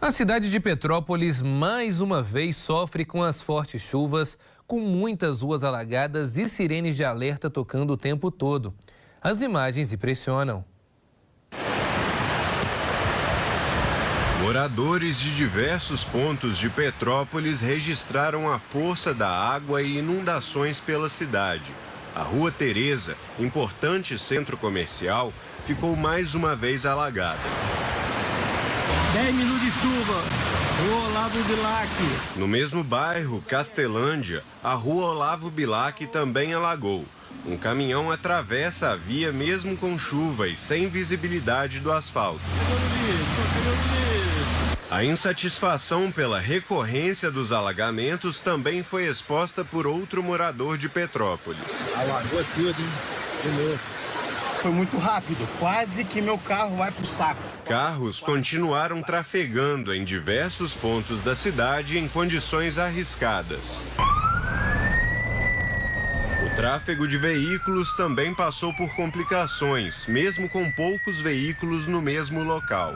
A cidade de Petrópolis mais uma vez sofre com as fortes chuvas, com muitas ruas alagadas e sirenes de alerta tocando o tempo todo. As imagens impressionam. Moradores de diversos pontos de Petrópolis registraram a força da água e inundações pela cidade. A Rua Tereza, importante centro comercial, ficou mais uma vez alagada. 10 minutos de chuva, Rua Olavo Bilac. No mesmo bairro, Castelândia, a Rua Olavo Bilac também alagou. Um caminhão atravessa a via mesmo com chuva e sem visibilidade do asfalto. A insatisfação pela recorrência dos alagamentos também foi exposta por outro morador de Petrópolis. Alagou tudo, hein? De novo. Foi muito rápido, quase que meu carro vai pro saco. Carros continuaram trafegando em diversos pontos da cidade em condições arriscadas. O tráfego de veículos também passou por complicações, mesmo com poucos veículos no mesmo local.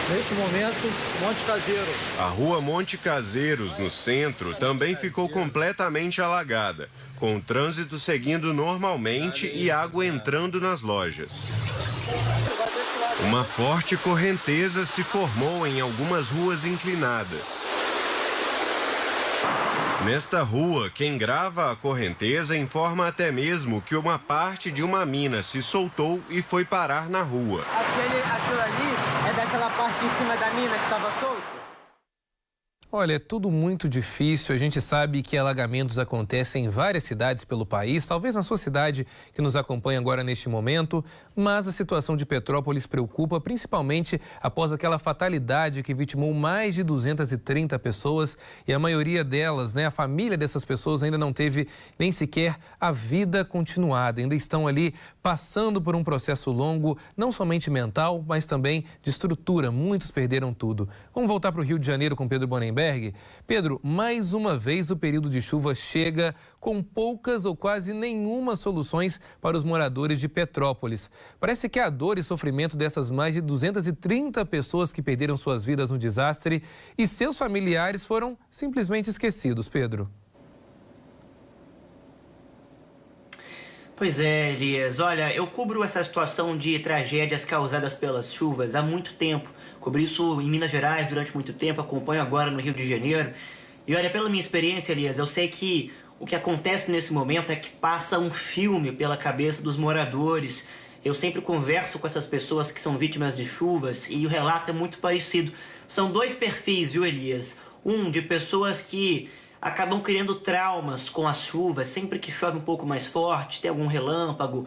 Neste momento, Monte Caseiro. A rua Monte Caseiros, no centro, também ficou completamente alagada, com o trânsito seguindo normalmente e água entrando nas lojas. Uma forte correnteza se formou em algumas ruas inclinadas. Nesta rua, quem grava a correnteza informa até mesmo que uma parte de uma mina se soltou e foi parar na rua. Aquilo ali é daquela parte em cima da mina que estava solta? Olha, é tudo muito difícil. A gente sabe que alagamentos acontecem em várias cidades pelo país, talvez na sua cidade que nos acompanha agora neste momento, mas a situação de Petrópolis preocupa, principalmente após aquela fatalidade que vitimou mais de 230 pessoas e a maioria delas, a família dessas pessoas ainda não teve nem sequer a vida continuada. Ainda estão ali passando por um processo longo, não somente mental, mas também de estrutura. Muitos perderam tudo. Vamos voltar para o Rio de Janeiro com Pedro Bonenberg. Pedro, mais uma vez o período de chuva chega com poucas ou quase nenhuma soluções para os moradores de Petrópolis. Parece que a dor e sofrimento dessas mais de 230 pessoas que perderam suas vidas no desastre e seus familiares foram simplesmente esquecidos, Pedro. Pois é, Elias. Olha, eu cubro essa situação de tragédias causadas pelas chuvas há muito tempo. Cobri isso em Minas Gerais durante muito tempo, acompanho agora no Rio de Janeiro. E olha, pela minha experiência, Elias, eu sei que o que acontece nesse momento é que passa um filme pela cabeça dos moradores. Eu sempre converso com essas pessoas que são vítimas de chuvas e o relato é muito parecido. São dois perfis, viu, Elias? Um de pessoas que acabam criando traumas com as chuvas, sempre que chove um pouco mais forte, tem algum relâmpago.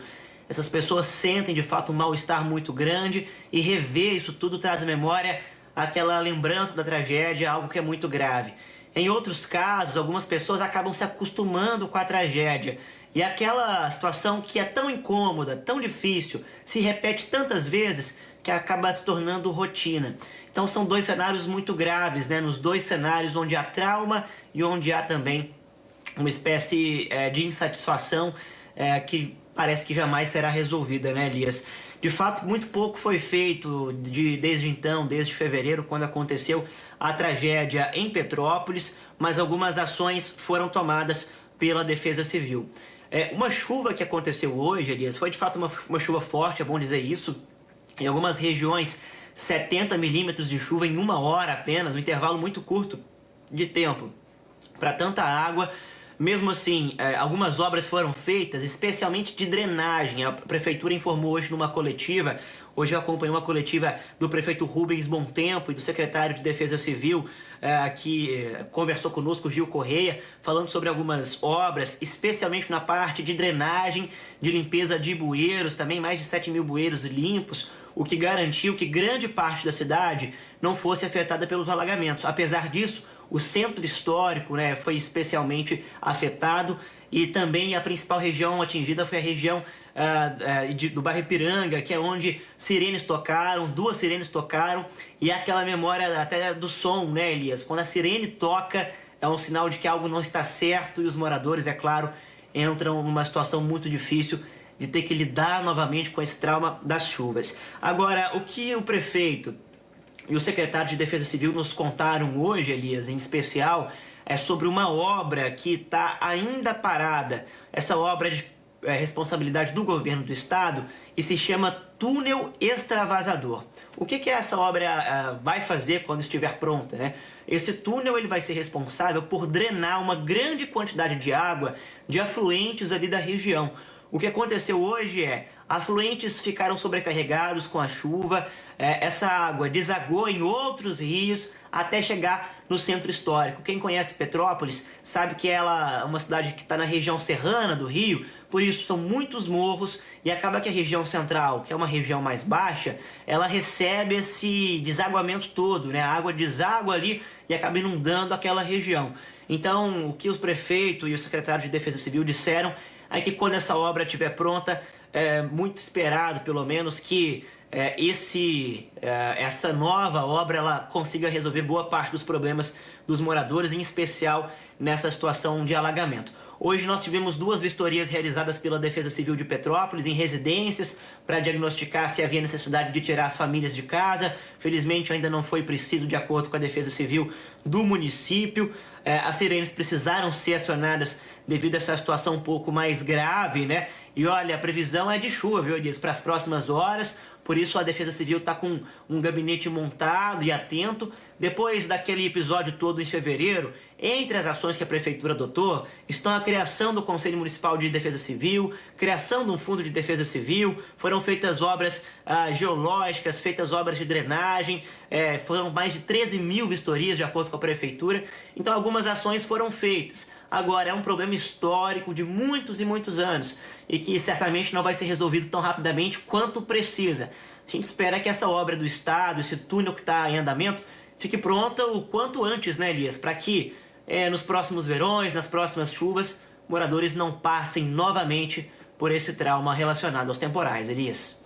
Essas pessoas sentem de fato um mal-estar muito grande e rever isso tudo traz à memória aquela lembrança da tragédia, algo que é muito grave. Em outros casos, algumas pessoas acabam se acostumando com a tragédia e aquela situação que é tão incômoda, tão difícil, se repete tantas vezes que acaba se tornando rotina. Então são dois cenários muito graves, nos dois cenários onde há trauma e onde há também uma espécie de insatisfação que parece que jamais será resolvida, Elias? De fato, muito pouco foi feito desde então, desde fevereiro, quando aconteceu a tragédia em Petrópolis, mas algumas ações foram tomadas pela Defesa Civil. Uma chuva que aconteceu hoje, Elias, foi de fato uma chuva forte, é bom dizer isso. Em algumas regiões, 70 milímetros de chuva em 1 hora apenas, um intervalo muito curto de tempo para tanta água. Mesmo assim, algumas obras foram feitas, especialmente de drenagem. A Prefeitura informou hoje numa coletiva, hoje eu acompanhei uma coletiva do prefeito Rubens Bontempo e do secretário de Defesa Civil, que conversou conosco, Gil Correia, falando sobre algumas obras, especialmente na parte de drenagem, de limpeza de bueiros, também mais de 7 mil bueiros limpos, o que garantiu que grande parte da cidade não fosse afetada pelos alagamentos. Apesar disso, o centro histórico foi especialmente afetado e também a principal região atingida foi a região do bairro Ipiranga, que é onde sirenes tocaram, 2 sirenes tocaram, e aquela memória até do som, Elias? Quando a sirene toca é um sinal de que algo não está certo e os moradores, é claro, entram numa situação muito difícil de ter que lidar novamente com esse trauma das chuvas. Agora, o que o prefeito e o secretário de Defesa Civil nos contaram hoje, Elias, em especial, sobre uma obra que está ainda parada. Essa obra é de responsabilidade do governo do estado e se chama Túnel Extravasador. O que essa obra vai fazer quando estiver pronta, né? Esse túnel ele vai ser responsável por drenar uma grande quantidade de água de afluentes ali da região. O que aconteceu hoje afluentes ficaram sobrecarregados com a chuva, essa água desagou em outros rios até chegar no centro histórico. Quem conhece Petrópolis sabe que ela é uma cidade que está na região serrana do Rio, por isso são muitos morros e acaba que a região central, que é uma região mais baixa, ela recebe esse desaguamento todo, né? A água deságua ali e acaba inundando aquela região. Então, o que os prefeitos e o secretário de Defesa Civil disseram é que quando essa obra estiver pronta, é muito esperado, pelo menos, que essa nova obra ela consiga resolver boa parte dos problemas dos moradores, em especial nessa situação de alagamento. Hoje nós tivemos 2 vistorias realizadas pela Defesa Civil de Petrópolis em residências para diagnosticar se havia necessidade de tirar as famílias de casa. Felizmente ainda não foi preciso, de acordo com a Defesa Civil do município. As sirenes precisaram ser acionadas devido a essa situação um pouco mais grave, né? E olha, a previsão é de chuva, viu, Elias, para as próximas horas. Por isso a Defesa Civil está com um gabinete montado e atento. Depois daquele episódio todo em fevereiro, entre as ações que a Prefeitura adotou, estão a criação do Conselho Municipal de Defesa Civil, criação de um Fundo de Defesa Civil, foram feitas obras geológicas, feitas obras de drenagem, foram mais de 13 mil vistorias, de acordo com a Prefeitura. Então algumas ações foram feitas. Agora, é um problema histórico de muitos e muitos anos e que certamente não vai ser resolvido tão rapidamente quanto precisa. A gente espera que essa obra do Estado, esse túnel que está em andamento, fique pronta o quanto antes, né, Elias? Para que nos próximos verões, nas próximas chuvas, moradores não passem novamente por esse trauma relacionado aos temporais, Elias.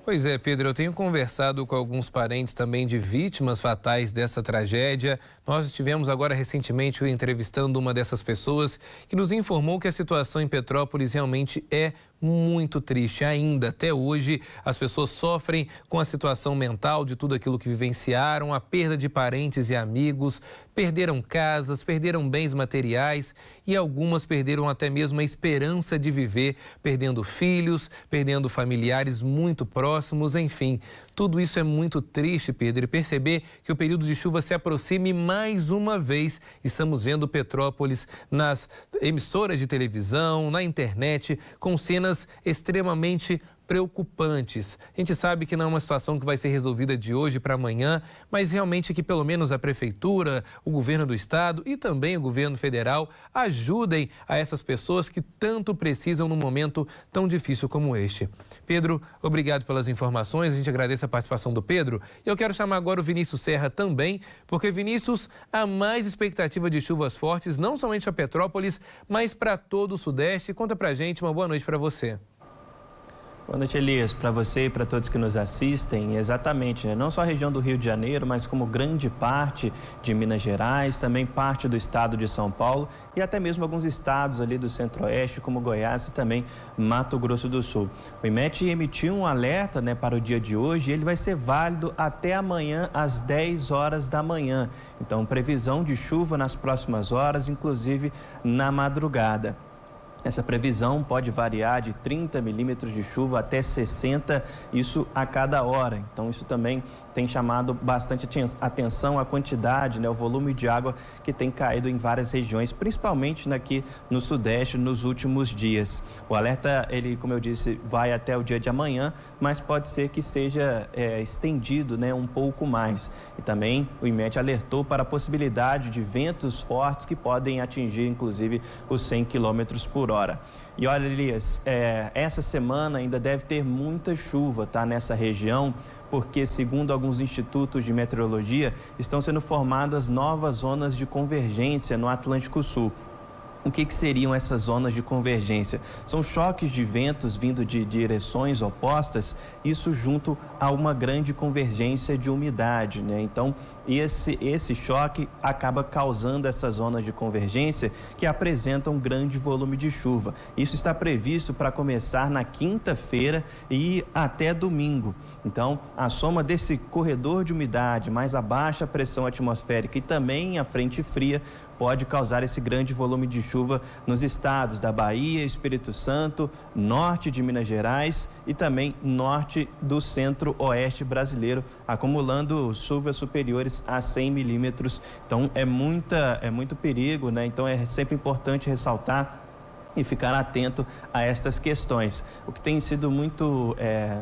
Pois é, Pedro, eu tenho conversado com alguns parentes também de vítimas fatais dessa tragédia. Nós estivemos agora recentemente entrevistando uma dessas pessoas que nos informou que a situação em Petrópolis realmente é muito triste. Ainda até hoje, as pessoas sofrem com a situação mental de tudo aquilo que vivenciaram, a perda de parentes e amigos, perderam casas, perderam bens materiais e algumas perderam até mesmo a esperança de viver, perdendo filhos, perdendo familiares muito próximos, enfim. Tudo isso é muito triste, Pedro, e perceber que o período de chuva se aproxime mais uma vez. Estamos vendo Petrópolis nas emissoras de televisão, na internet, com cenas extremamente preocupantes. A gente sabe que não é uma situação que vai ser resolvida de hoje para amanhã, mas realmente que pelo menos a Prefeitura, o governo do estado e também o governo federal ajudem a essas pessoas que tanto precisam num momento tão difícil como este. Pedro, obrigado pelas informações, a gente agradece a participação do Pedro. E eu quero chamar agora o Vinícius Serra também, porque Vinícius, há mais expectativa de chuvas fortes, não somente para Petrópolis, mas para todo o Sudeste. Conta pra gente, uma boa noite para você. Boa noite, Elias, para você e para todos que nos assistem. Exatamente, né? Não só a região do Rio de Janeiro, mas como grande parte de Minas Gerais, também parte do estado de São Paulo e até mesmo alguns estados ali do Centro-Oeste, como Goiás e também Mato Grosso do Sul. O IMET emitiu um alerta, né, para o dia de hoje e ele vai ser válido até amanhã às 10 horas da manhã. Então, previsão de chuva nas próximas horas, inclusive na madrugada. Essa previsão pode variar de 30 milímetros de chuva até 60, isso a cada hora. Então, isso também tem chamado bastante atenção a quantidade, né, o volume de água que tem caído em várias regiões, principalmente aqui no Sudeste nos últimos dias. O alerta, ele, como eu disse, vai até o dia de amanhã, mas pode ser que seja estendido, né, um pouco mais. E também o IMET alertou para a possibilidade de ventos fortes que podem atingir, inclusive, os 100 km por hora. E olha, Elias, essa semana ainda deve ter muita chuva, tá, nessa região, porque, segundo alguns institutos de meteorologia, estão sendo formadas novas zonas de convergência no Atlântico Sul. O que seriam essas zonas de convergência? São choques de ventos vindo de direções opostas, isso junto a uma grande convergência de umidade, né? Então, e esse choque acaba causando essas zonas de convergência que apresentam um grande volume de chuva. Isso está previsto para começar na quinta-feira e até domingo. Então, a soma desse corredor de umidade, mais a baixa pressão atmosférica e também a frente fria, pode causar esse grande volume de chuva nos estados da Bahia, Espírito Santo, norte de Minas Gerais e também norte do centro-oeste brasileiro, acumulando chuvas superiores a 100 milímetros. Então, é muito perigo, né? Então, é sempre importante ressaltar e ficar atento a estas questões. O que tem sido muito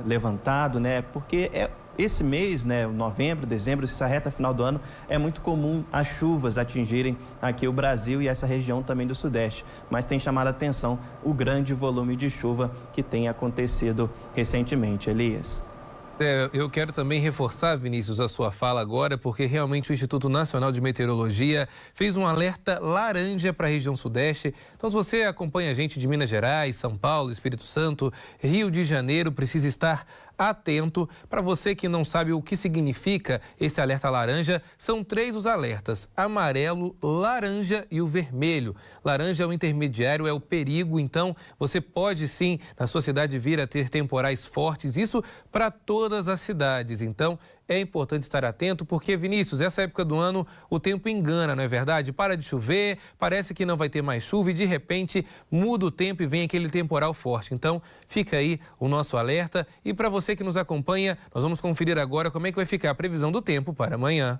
levantado, né? Porque esse mês, né, novembro, dezembro, essa reta final do ano, é muito comum as chuvas atingirem aqui o Brasil e essa região também do Sudeste. Mas tem chamado a atenção o grande volume de chuva que tem acontecido recentemente. Elias. Eu quero também reforçar, Vinícius, a sua fala agora, porque realmente o Instituto Nacional de Meteorologia fez um alerta laranja para a região Sudeste. Então, se você acompanha a gente de Minas Gerais, São Paulo, Espírito Santo, Rio de Janeiro, precisa estar atento. Para você que não sabe o que significa esse alerta laranja, são 3 os alertas: amarelo, laranja e o vermelho. Laranja é o intermediário, é o perigo, então você pode sim, na sua cidade, vir a ter temporais fortes, isso para todas as cidades. Então, é importante estar atento porque, Vinícius, essa época do ano o tempo engana, não é verdade? Para de chover, parece que não vai ter mais chuva e de repente muda o tempo e vem aquele temporal forte. Então, fica aí o nosso alerta. E para você que nos acompanha, nós vamos conferir agora como é que vai ficar a previsão do tempo para amanhã.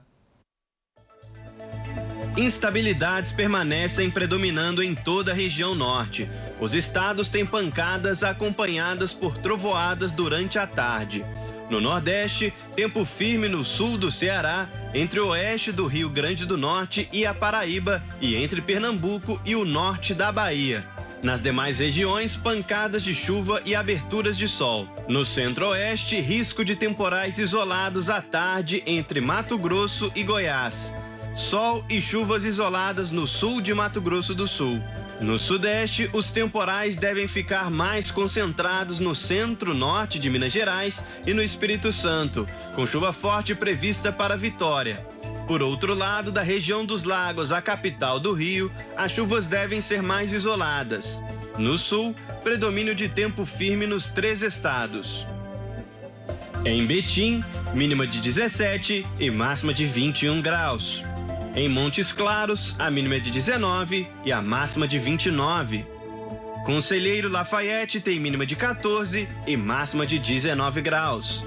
Instabilidades permanecem predominando em toda a região norte. Os estados têm pancadas acompanhadas por trovoadas durante a tarde. No Nordeste, tempo firme no sul do Ceará, entre o oeste do Rio Grande do Norte e a Paraíba e entre Pernambuco e o norte da Bahia. Nas demais regiões, pancadas de chuva e aberturas de sol. No centro-oeste, risco de temporais isolados à tarde entre Mato Grosso e Goiás. Sol e chuvas isoladas no sul de Mato Grosso do Sul. No sudeste, os temporais devem ficar mais concentrados no centro-norte de Minas Gerais e no Espírito Santo, com chuva forte prevista para Vitória. Por outro lado, da região dos lagos à capital do Rio, as chuvas devem ser mais isoladas. No sul, predomínio de tempo firme nos 3 estados. Em Betim, mínima de 17 e máxima de 21 graus. Em Montes Claros, a mínima é de 19 e a máxima de 29. Conselheiro Lafayette tem mínima de 14 e máxima de 19 graus.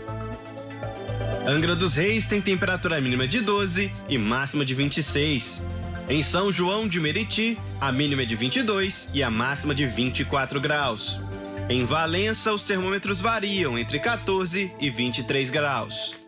Angra dos Reis tem temperatura mínima de 12 e máxima de 26. Em São João de Meriti, a mínima é de 22 e a máxima de 24 graus. Em Valença, os termômetros variam entre 14 e 23 graus.